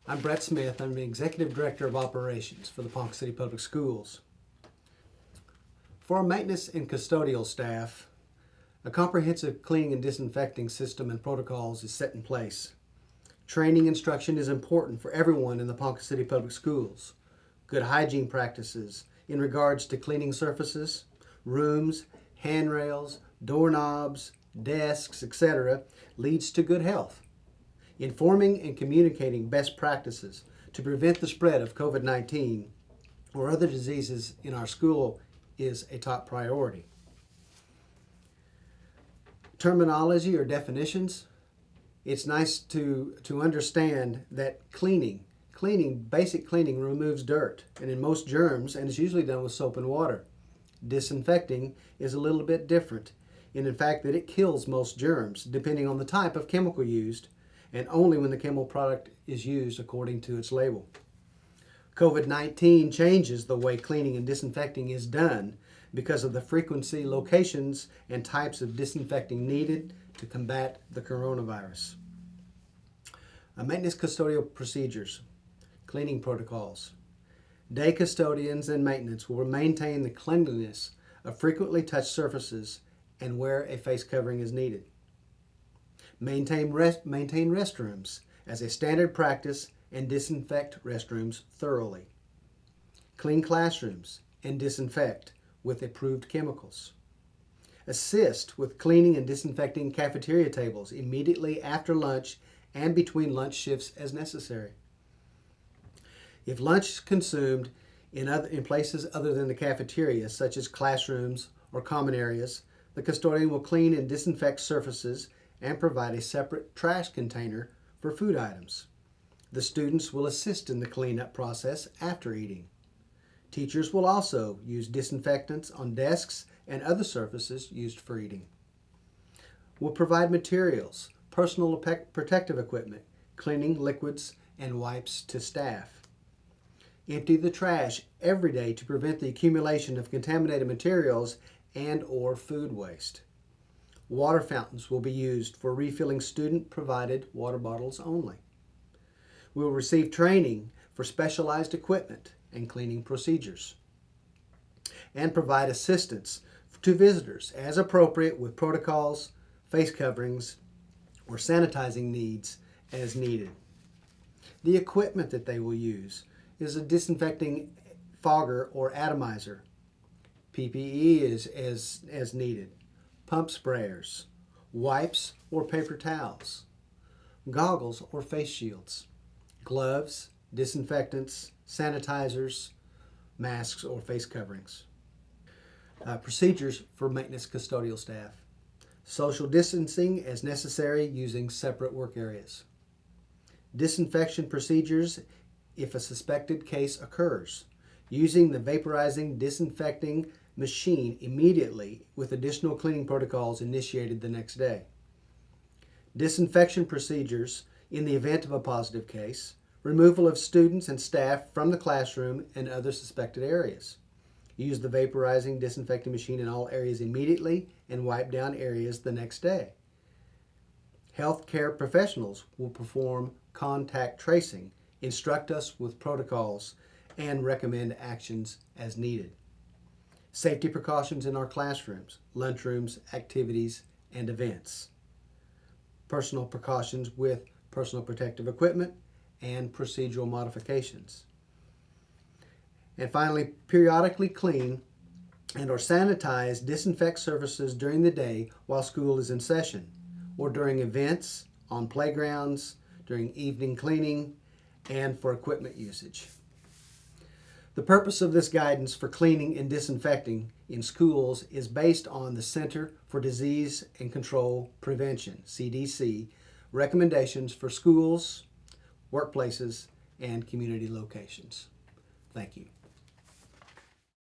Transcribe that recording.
I'm Brett Smith. I'm the Executive Director of Operations for the Ponca City Public Schools. For our maintenance and custodial staff, a comprehensive cleaning and disinfecting system and protocols is set in place. Training instruction is important for everyone in the Ponca City Public Schools. Good hygiene practices in regards to cleaning surfaces, rooms, handrails, doorknobs, desks, etc. leads to good health. Informing and communicating best practices to prevent the spread of COVID-19 or other diseases in our school is a top priority. Terminology or definitions. It's nice to understand that basic cleaning removes dirt and in most germs, and it's usually done with soap and water. Disinfecting is a little bit different in fact that it kills most germs depending on the type of chemical used and only when the chemical product is used according to its label. COVID-19 changes the way cleaning and disinfecting is done because of the frequency, locations, and types of disinfecting needed to combat the coronavirus. Maintenance custodial procedures, cleaning protocols. Day custodians and maintenance will maintain the cleanliness of frequently touched surfaces and wear a face covering as needed. Maintain restrooms as a standard practice and disinfect restrooms thoroughly. Clean classrooms and disinfect with approved chemicals. Assist with cleaning and disinfecting cafeteria tables immediately after lunch and between lunch shifts as necessary. If lunch is consumed in places other than the cafeteria, such as classrooms or common areas, the custodian will clean and disinfect surfaces and provide a separate trash container for food items. The students will assist in the cleanup process after eating. Teachers will also use disinfectants on desks and other surfaces used for eating. Will provide materials, personal protective equipment, cleaning liquids, and wipes to staff. Empty the trash every day to prevent the accumulation of contaminated materials and/or food waste. Water fountains will be used for refilling student-provided water bottles only. We will receive training for specialized equipment and cleaning procedures, and provide assistance to visitors as appropriate with protocols, face coverings, or sanitizing needs as needed. The equipment that they will use is a disinfecting fogger or atomizer. PPE is as needed. Pump sprayers, wipes or paper towels, goggles or face shields, gloves, disinfectants, sanitizers, masks or face coverings. Procedures for maintenance custodial staff. Social distancing as necessary using separate work areas. Disinfection procedures if a suspected case occurs, using the vaporizing disinfecting machine immediately with additional cleaning protocols initiated the next day. Disinfection procedures in the event of a positive case, removal of students and staff from the classroom and other suspected areas. Use the vaporizing disinfecting machine in all areas immediately and wipe down areas the next day. Healthcare professionals will perform contact tracing, instruct us with protocols, and recommend actions as needed. Safety precautions in our classrooms, lunchrooms, activities, and events. Personal precautions with personal protective equipment and procedural modifications. And finally, periodically clean and or sanitize disinfect surfaces during the day while school is in session, or during events, on playgrounds, during evening cleaning, and for equipment usage. The purpose of this guidance for cleaning and disinfecting in schools is based on the Center for Disease and Control Prevention, CDC, recommendations for schools, workplaces, and community locations. Thank you.